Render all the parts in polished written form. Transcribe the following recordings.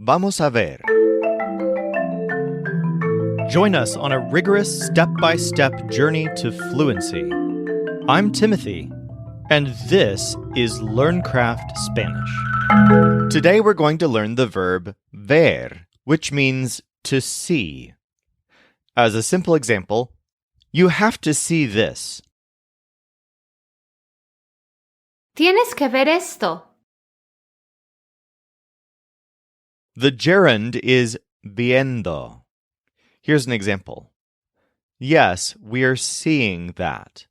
Vamos a ver. Join us on a rigorous step-by-step journey to fluency. I'm Timothy, and this is LearnCraft Spanish. Today we're going to learn the verb ver, which means to see. As a simple example, you have to see this. Tienes que ver esto. The gerund is viendo. Here's an example. Yes, we're seeing that.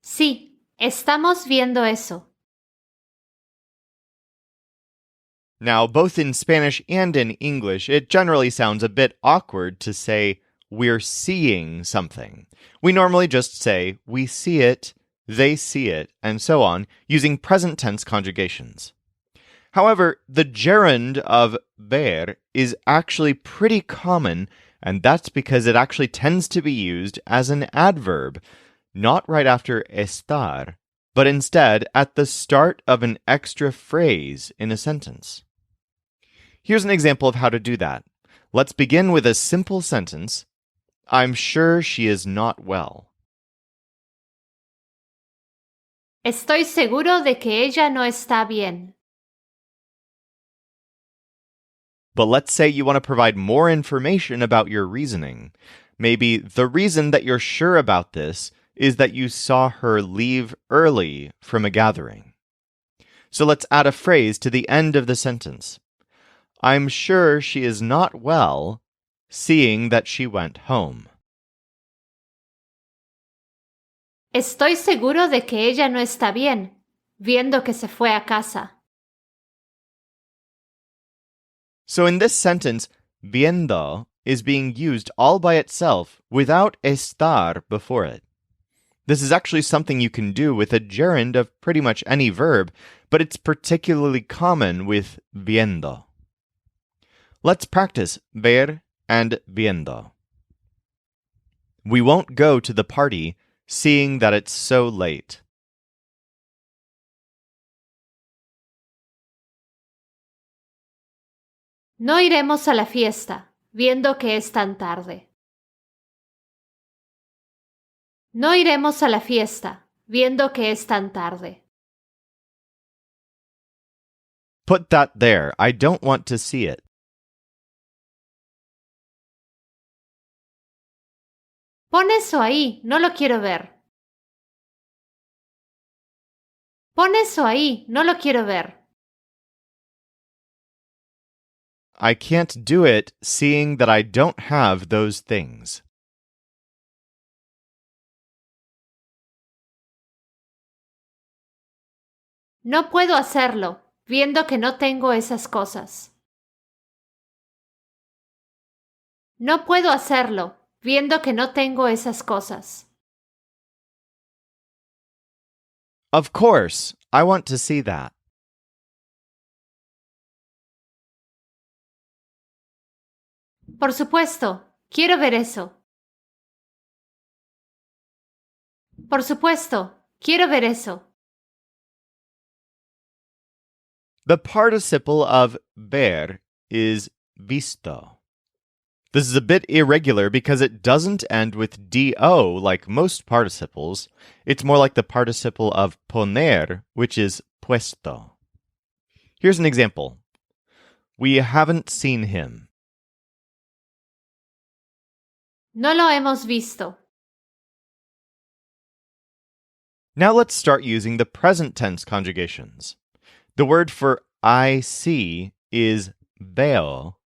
Sí, estamos viendo eso. Now, both in Spanish and in English, it generally sounds a bit awkward to say we're seeing something. We normally just say we see it, they see it, and so on, using present tense conjugations. However, the gerund of ver is actually pretty common, and that's because it actually tends to be used as an adverb, not right after estar, but instead at the start of an extra phrase in a sentence. Here's an example of how to do that. Let's begin with a simple sentence. I'm sure she is not well. Estoy seguro de que ella no está bien. But let's say you want to provide more information about your reasoning. Maybe the reason that you're sure about this is that you saw her leave early from a gathering. So let's add a phrase to the end of the sentence. I'm sure she is not well, seeing that she went home. Estoy seguro de que ella no está bien, viendo que se fue a casa. So in this sentence, viendo is being used all by itself without estar before it. This is actually something you can do with a gerund of pretty much any verb, but it's particularly common with viendo. Let's practice ver and viendo. We won't go to the party, seeing that it's so late. No iremos a la fiesta, viendo que es tan tarde. No iremos a la fiesta, viendo que es tan tarde. Put that there. I don't want to see it. Pon eso ahí, no lo quiero ver. Pon eso ahí, no lo quiero ver. I can't do it, seeing that I don't have those things. No puedo hacerlo, viendo que no tengo esas cosas. No puedo hacerlo, viendo que no tengo esas cosas. Of course, I want to see that. Por supuesto, quiero ver eso. Por supuesto, quiero ver eso. The participle of ver is visto. This is a bit irregular because it doesn't end with do like most participles. It's more like the participle of poner, which is puesto. Here's an example. We haven't seen him. No lo hemos visto. Now let's start using the present tense conjugations. The word for I see is veo,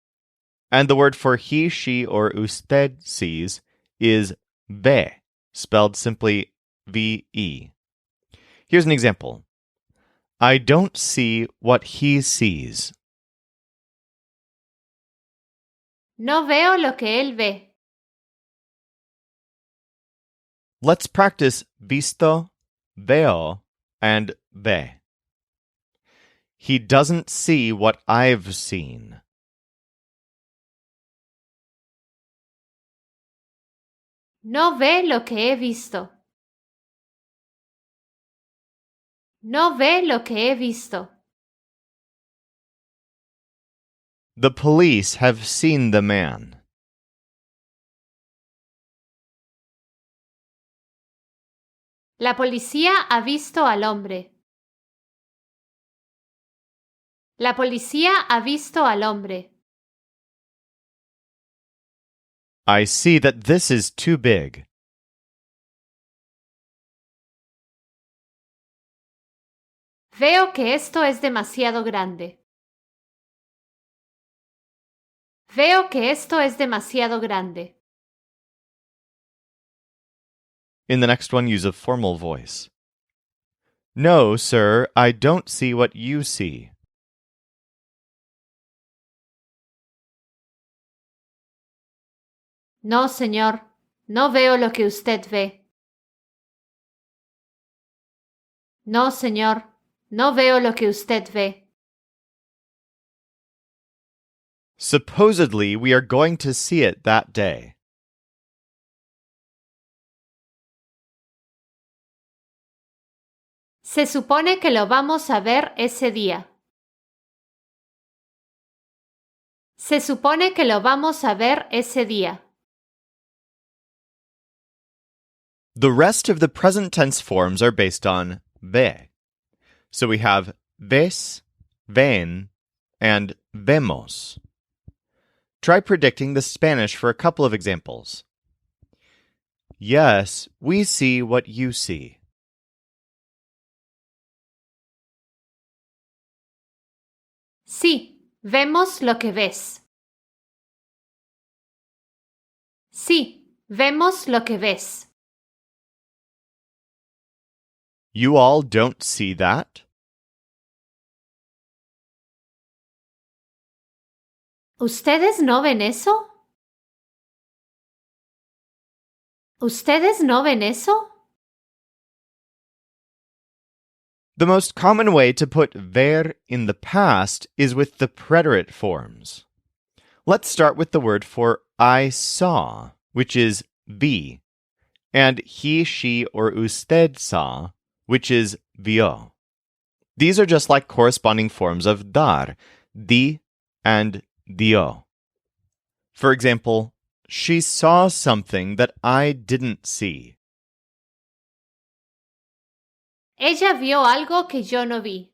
and the word for he, she, or usted sees is ve, spelled simply ve. Here's an example. I don't see what he sees. No veo lo que él ve. Let's practice visto, veo, and ve. He doesn't see what I've seen. No ve lo que he visto. No ve lo que he visto. The police have seen the man. La policía ha visto al hombre. La policía ha visto al hombre. I see that this is too big. Veo que esto es demasiado grande. Veo que esto es demasiado grande. In the next one, use a formal voice. No, sir, I don't see what you see. No, señor, no veo lo que usted ve. No, señor, no veo lo que usted ve. Supposedly, we are going to see it that day. Se supone que lo vamos a ver ese día. Se supone que lo vamos a ver ese día. The rest of the present tense forms are based on ve. So we have ves, ven, and vemos. Try predicting the Spanish for a couple of examples. Yes, we see what you see. Sí, vemos lo que ves. Sí, vemos lo que ves. You all don't see that? ¿Ustedes no ven eso? ¿Ustedes no ven eso? The most common way to put ver in the past is with the preterite forms. Let's start with the word for I saw, which is vi, and he, she, or usted saw, which is vio. These are just like corresponding forms of dar, di and dio. For example, she saw something that I didn't see. Ella vio algo que yo no vi.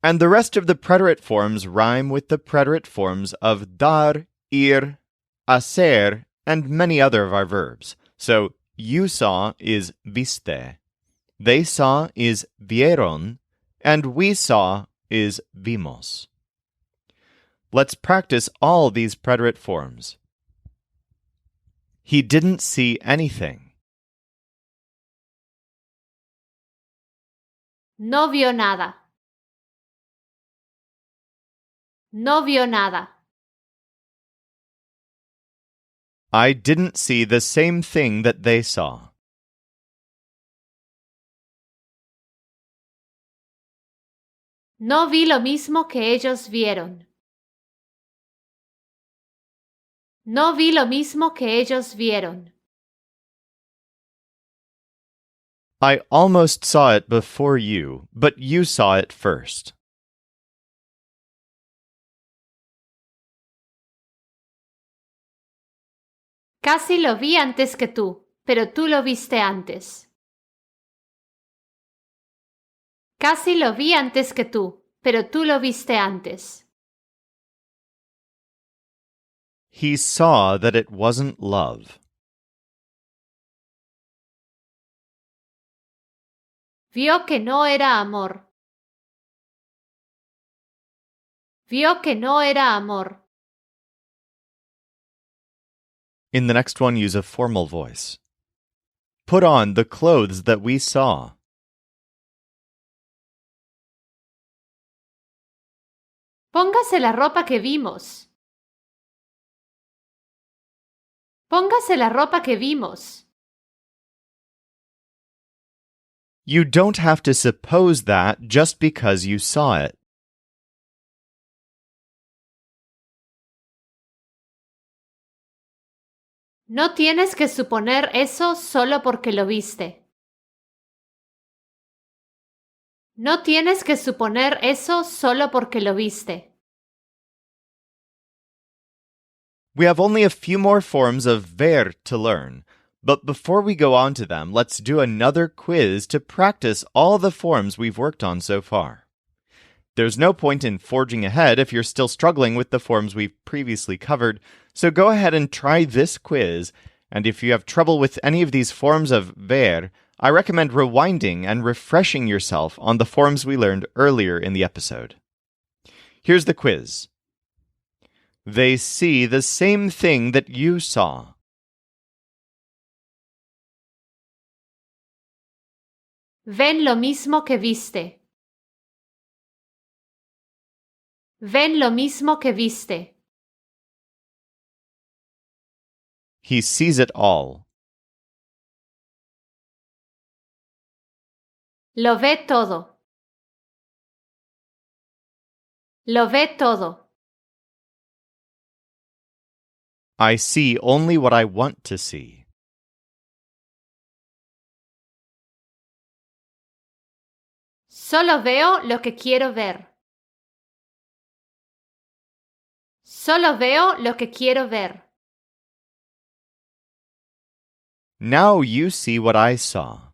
And the rest of the preterite forms rhyme with the preterite forms of dar, ir, hacer, and many other of our verbs. So, you saw is viste, they saw is vieron, and we saw is vimos. Let's practice all these preterite forms. He didn't see anything. No vio nada. No vio nada. I didn't see the same thing that they saw. No vi lo mismo que ellos vieron. No vi lo mismo que ellos vieron. I almost saw it before you, but you saw it first. Casi lo vi antes que tú, pero tú lo viste antes. Casi lo vi antes que tú, pero tú lo viste antes. He saw that it wasn't love. Vio que no era amor. Vio que no era amor. In the next one, use a formal voice. Put on the clothes that we saw. Póngase la ropa que vimos. Póngase la ropa que vimos. You don't have to suppose that just because you saw it. No tienes que suponer eso solo porque lo viste. No tienes que suponer eso solo porque lo viste. We have only a few more forms of ver to learn, but before we go on to them, let's do another quiz to practice all the forms we've worked on so far. There's no point in forging ahead if you're still struggling with the forms we've previously covered, so go ahead and try this quiz, and if you have trouble with any of these forms of ver, I recommend rewinding and refreshing yourself on the forms we learned earlier in the episode. Here's the quiz. They see the same thing that you saw. Ven lo mismo que viste. Ven lo mismo que viste. He sees it all. Lo ve todo. Lo ve todo. I see only what I want to see. Solo veo lo que quiero ver. Solo veo lo que quiero ver. Now you see what I saw.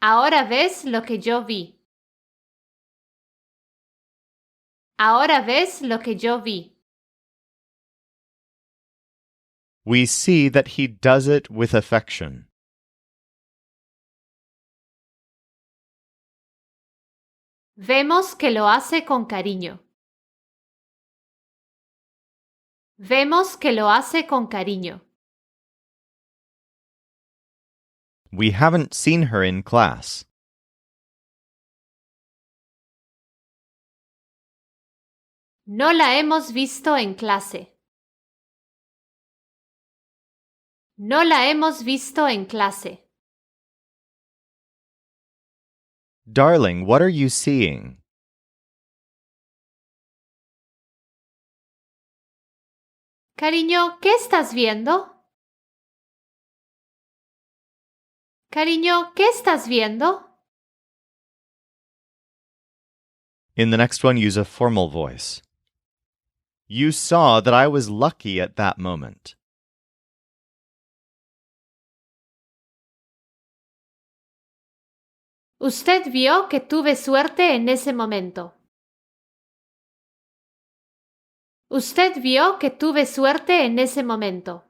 Ahora ves lo que yo vi. Ahora ves lo que yo vi. We see that he does it with affection. Vemos que lo hace con cariño. Vemos que lo hace con cariño. We haven't seen her in class. No la hemos visto en clase. No la hemos visto en clase. Darling, what are you seeing? Cariño, ¿qué estás viendo? Cariño, ¿qué estás viendo? In the next one, use a formal voice. You saw that I was lucky at that moment. Usted vio que tuve suerte en ese momento. Usted vio que tuve suerte en ese momento.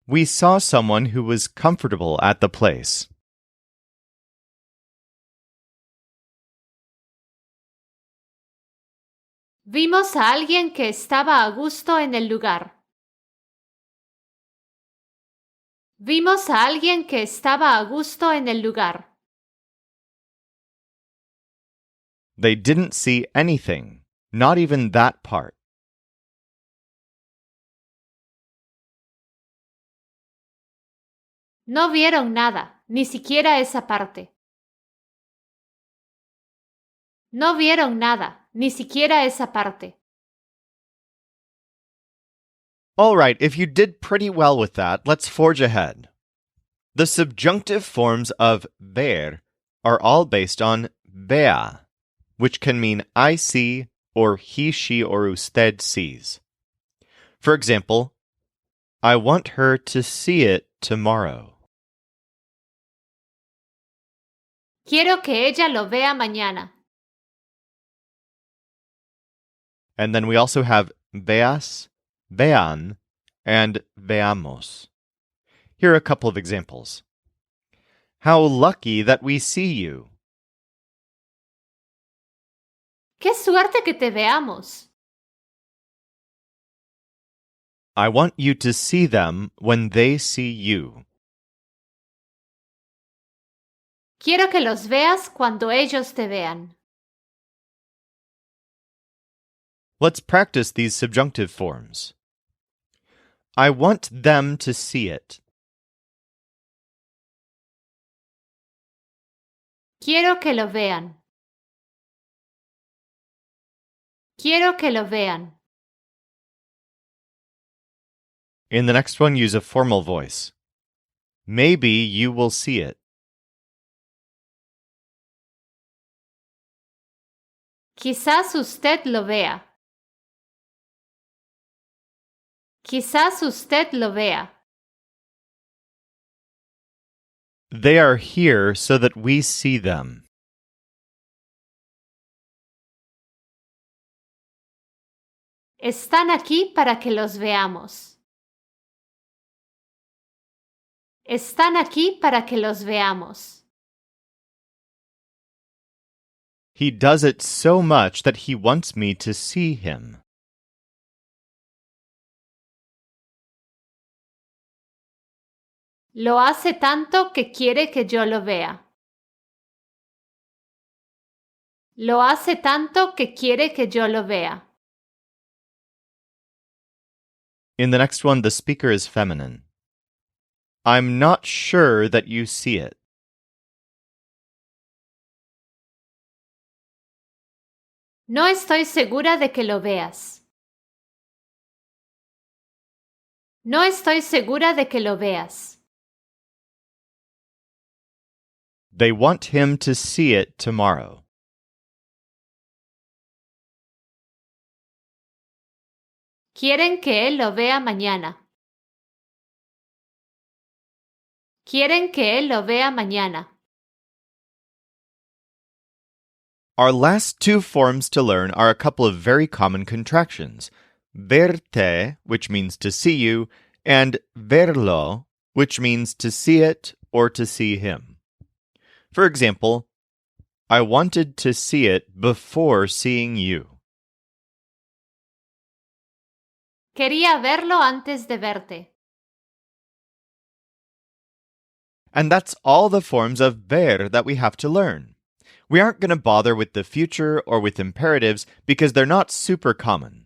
We saw someone who was comfortable at the place. Vimos a alguien que estaba a gusto en el lugar. Vimos a alguien que estaba a gusto en el lugar. They didn't see anything, not even that part. No vieron nada, ni siquiera esa parte. No vieron nada, ni siquiera esa parte. All right, if you did pretty well with that, let's forge ahead. The subjunctive forms of ver are all based on vea, which can mean I see or he, she, or usted sees. For example, I want her to see it tomorrow. Quiero que ella lo vea mañana. And then we also have veas, vean, and veamos. Here are a couple of examples. How lucky that we see you. ¡Qué suerte que te veamos! I want you to see them when they see you. Quiero que los veas cuando ellos te vean. Let's practice these subjunctive forms. I want them to see it. Quiero que lo vean. Quiero que lo vean. In the next one, use a formal voice. Maybe you will see it. Quizás usted lo vea. Quizás usted lo vea. They are here so that we see them. Están aquí para que los veamos. Están aquí para que los veamos. He does it so much that he wants me to see him. Lo hace tanto que quiere que yo lo vea. Lo hace tanto que quiere que yo lo vea. In the next one, the speaker is feminine. I'm not sure that you see it. No estoy segura de que lo veas. No estoy segura de que lo veas. They want him to see it tomorrow. Quieren que él lo vea mañana. Quieren que él lo vea mañana. Our last two forms to learn are a couple of very common contractions. Verte, which means to see you, and verlo, which means to see it or to see him. For example, I wanted to see it before seeing you. Quería verlo antes de verte. And that's all the forms of ver that we have to learn. We aren't going to bother with the future or with imperatives because they're not super common.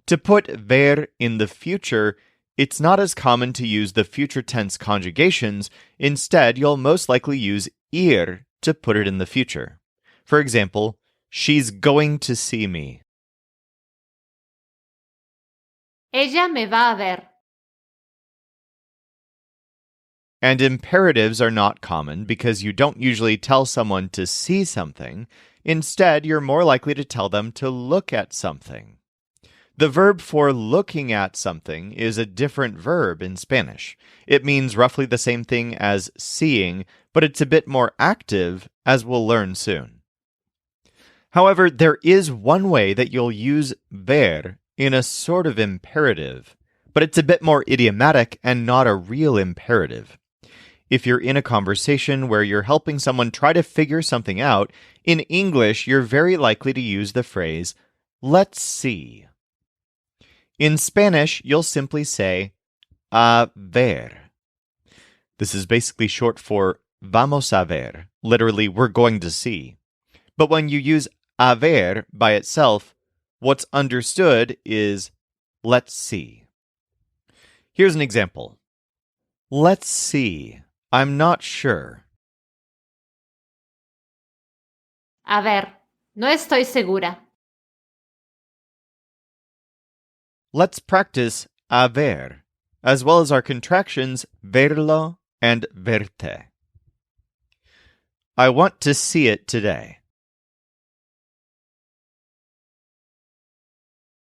To put ver in the future, it's not as common to use the future tense conjugations. Instead, you'll most likely use ir to put it in the future. For example, she's going to see me. Ella me va a ver. And imperatives are not common because you don't usually tell someone to see something. Instead, you're more likely to tell them to look at something. The verb for looking at something is a different verb in Spanish. It means roughly the same thing as seeing, but it's a bit more active, as we'll learn soon. However, there is one way that you'll use ver in a sort of imperative, but it's a bit more idiomatic and not a real imperative. If you're in a conversation where you're helping someone try to figure something out, in English, you're very likely to use the phrase, let's see. In Spanish, you'll simply say, a ver. This is basically short for vamos a ver, literally, we're going to see. But when you use a ver by itself, what's understood is, let's see. Here's an example. Let's see. I'm not sure. A ver, no estoy segura. Let's practice a ver, as well as our contractions verlo and verte. I want to see it today.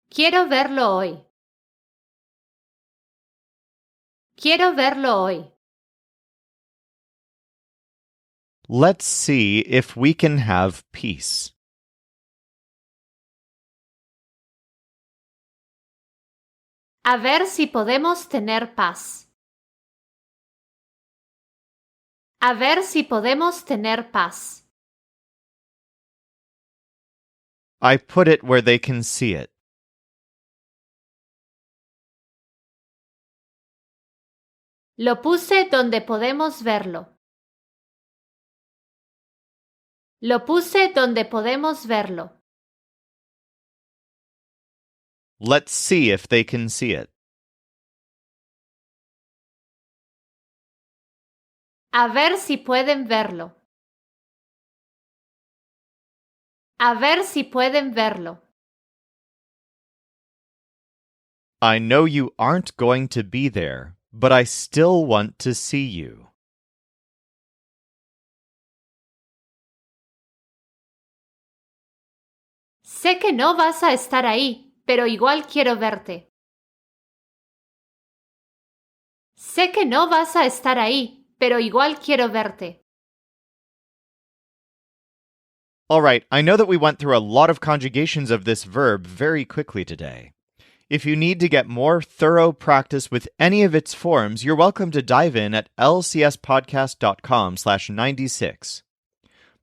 Quiero verlo hoy. Quiero verlo hoy. Let's see if we can have peace. A ver si podemos tener paz. A ver si podemos tener paz. I put it where they can see it. Lo puse donde podemos verlo. Lo puse donde podemos verlo. Let's see if they can see it. A ver si pueden verlo. A ver si pueden verlo. I know you aren't going to be there, but I still want to see you. Sé que no vas a estar ahí, pero igual quiero verte. Sé que no vas a estar ahí, pero igual quiero verte. All right, I know that we went through a lot of conjugations of this verb very quickly today. If you need to get more thorough practice with any of its forms, you're welcome to dive in at lcspodcast.com/96.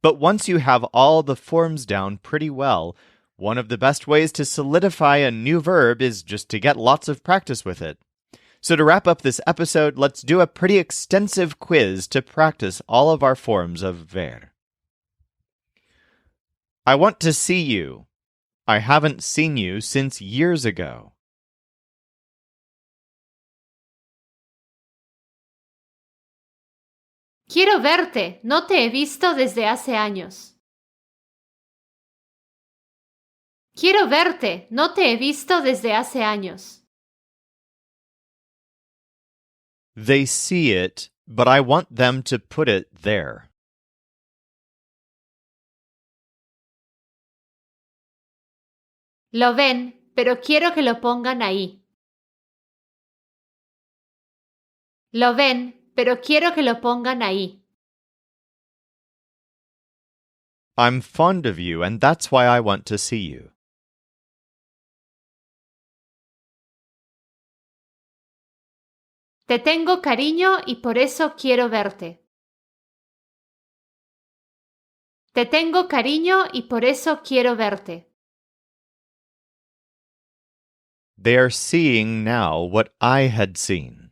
But once you have all the forms down pretty well, one of the best ways to solidify a new verb is just to get lots of practice with it. So to wrap up this episode, let's do a pretty extensive quiz to practice all of our forms of ver. I want to see you. I haven't seen you since years ago. Quiero verte, no te he visto desde hace años. Quiero verte, no te he visto desde hace años. They see it, but I want them to put it there. Lo ven, pero quiero que lo pongan ahí. Lo ven, pero quiero que lo pongan ahí. I'm fond of you, and that's why I want to see you. Te tengo cariño y por eso quiero verte. Te tengo cariño y por eso quiero verte. They are seeing now what I had seen.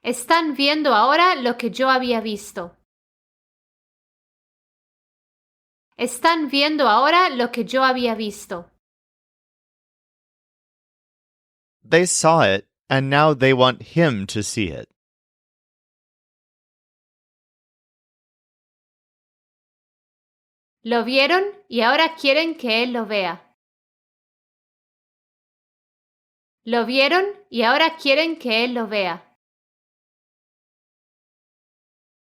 Están viendo ahora lo que yo había visto. Están viendo ahora lo que yo había visto. They saw it, and now they want him to see it. Lo vieron y ahora quieren que él lo vea. Lo vieron y ahora quieren que él lo vea.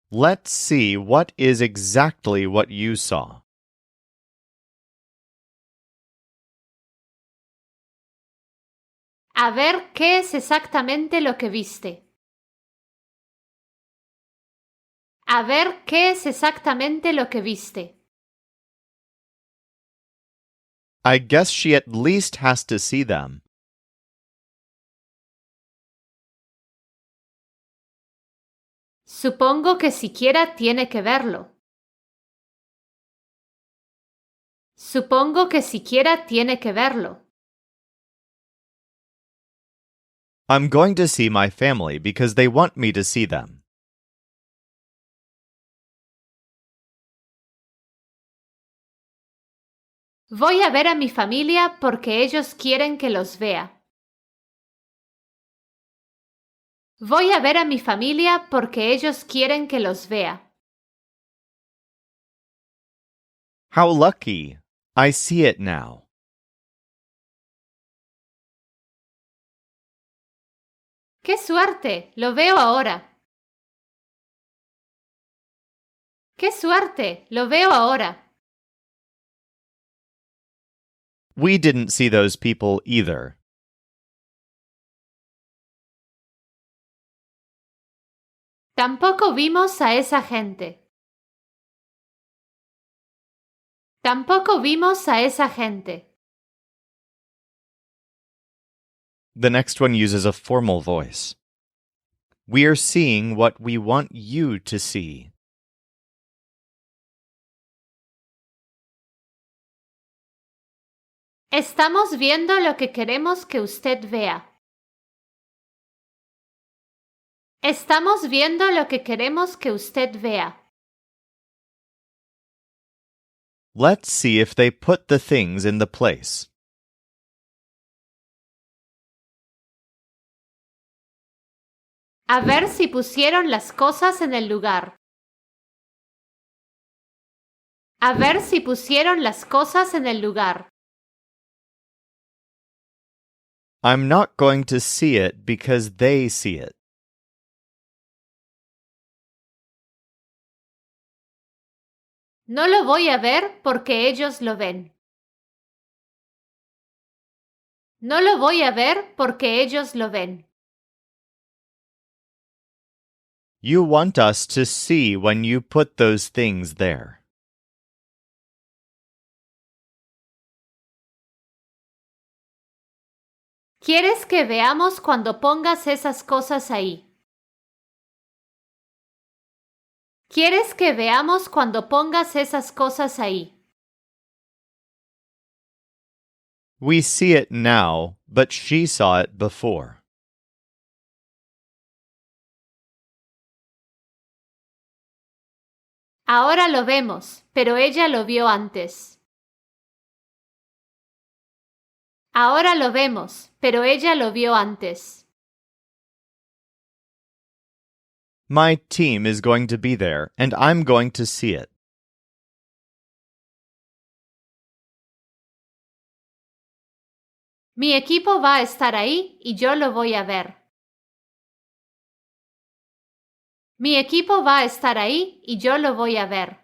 Let's see what is exactly what you saw. A ver qué es exactamente lo que viste. A ver qué es exactamente lo que viste. I guess she at least has to see them. Supongo que siquiera tiene que verlo. Supongo que siquiera tiene que verlo. I'm going to see my family because they want me to see them. Voy a ver a mi familia porque ellos quieren que los vea. Voy a ver a mi familia porque ellos quieren que los vea. How lucky! I see it now. ¡Qué suerte! Lo veo ahora. ¡Qué suerte! Lo veo ahora. We didn't see those people either. Tampoco vimos a esa gente. Tampoco vimos a esa gente. The next one uses a formal voice. We are seeing what we want you to see. Estamos viendo lo que queremos que usted vea. Estamos viendo lo que queremos que usted vea. Let's see if they put the things in the place. A ver si pusieron las cosas en el lugar. A ver si pusieron las cosas en el lugar. I'm not going to see it because they see it. No lo voy a ver porque ellos lo ven. No lo voy a ver porque ellos lo ven. You want us to see when you put those things there. ¿Quieres que veamos cuando pongas esas cosas ahí? ¿Quieres que veamos cuando pongas esas cosas ahí? We see it now, but she saw it before. Ahora lo vemos, pero ella lo vio antes. Ahora lo vemos, pero ella lo vio antes. My team is going to be there, and I'm going to see it. Mi equipo va a estar ahí y yo lo voy a ver. Mi equipo va a estar ahí y yo lo voy a ver.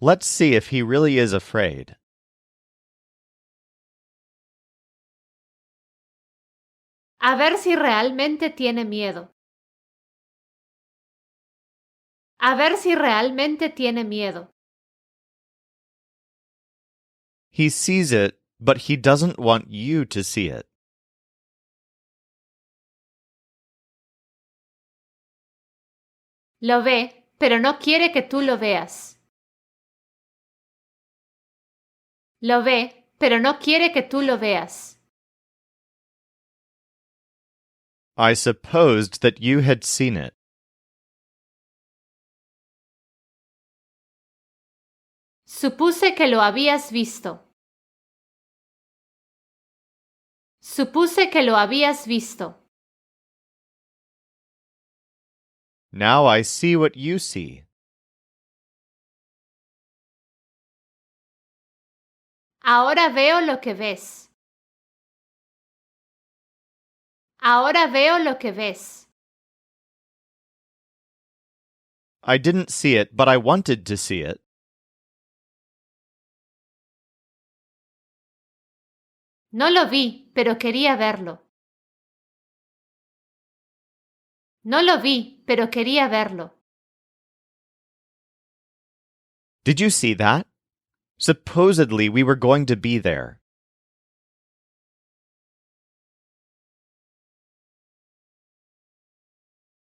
Let's see if he really is afraid. A ver si realmente tiene miedo. A ver si realmente tiene miedo. He sees it, but he doesn't want you to see it. Lo ve, pero no quiere que tú lo veas. Lo ve, pero no quiere que tú lo veas. I supposed that you had seen it. Supuse que lo habías visto. Supuse que lo habías visto. Now I see what you see. Ahora veo lo que ves. Ahora veo lo que ves. I didn't see it, but I wanted to see it. No lo vi, pero quería verlo. No lo vi, pero quería verlo. Did you see that? Supposedly we were going to be there.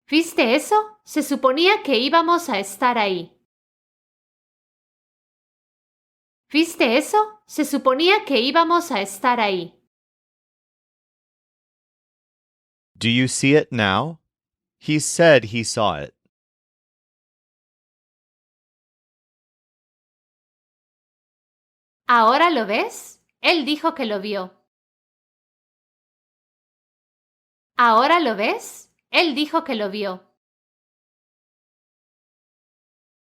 ¿Viste eso? Se suponía que íbamos a estar ahí. ¿Viste eso? Se suponía que íbamos a estar ahí. Do you see it now? He said he saw it. ¿Ahora lo ves? Él dijo que lo vio. ¿Ahora lo ves? Él dijo que lo vio.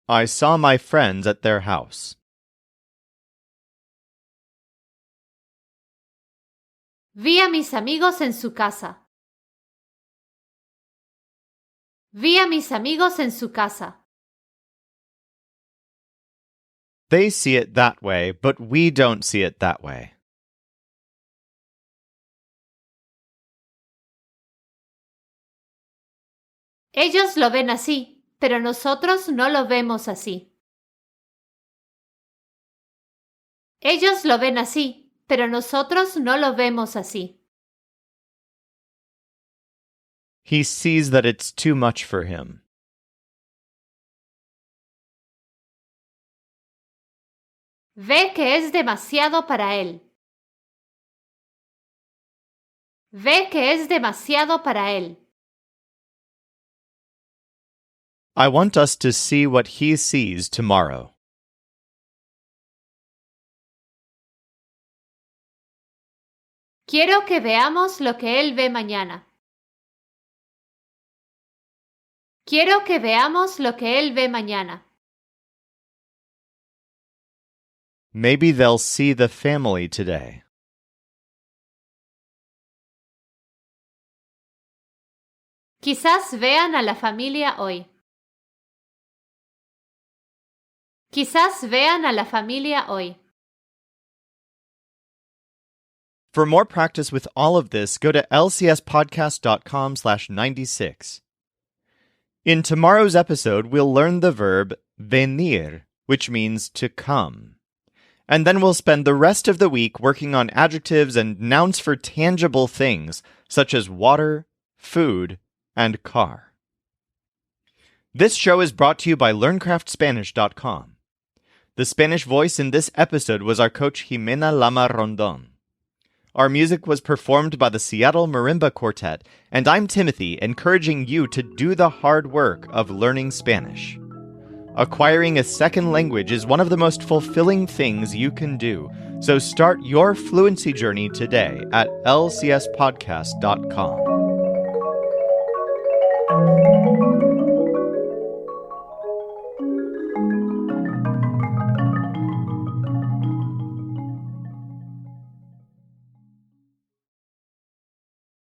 I saw my friends at their house. Vi a mis amigos en su casa. Vi a mis amigos en su casa. They see it that way, but we don't see it that way. Ellos lo ven así, pero nosotros no lo vemos así. Ellos lo ven así, pero nosotros no lo vemos así. He sees that it's too much for him. Ve que es demasiado para él. Ve que es demasiado para él. I want us to see what he sees tomorrow. Quiero que veamos lo que él ve mañana. Quiero que veamos lo que él ve mañana. Maybe they'll see the family today. Quizás vean a la familia hoy. Quizás vean a la familia hoy. For more practice with all of this, go to lcspodcast.com/96. In tomorrow's episode, we'll learn the verb venir, which means to come. And then we'll spend the rest of the week working on adjectives and nouns for tangible things, such as water, food, and car. This show is brought to you by LearnCraftSpanish.com. The Spanish voice in this episode was our coach Jimena Lama Rondon. Our music was performed by the Seattle Marimba Quartet, and I'm Timothy, encouraging you to do the hard work of learning Spanish. Acquiring a second language is one of the most fulfilling things you can do, so start your fluency journey today at lcspodcast.com.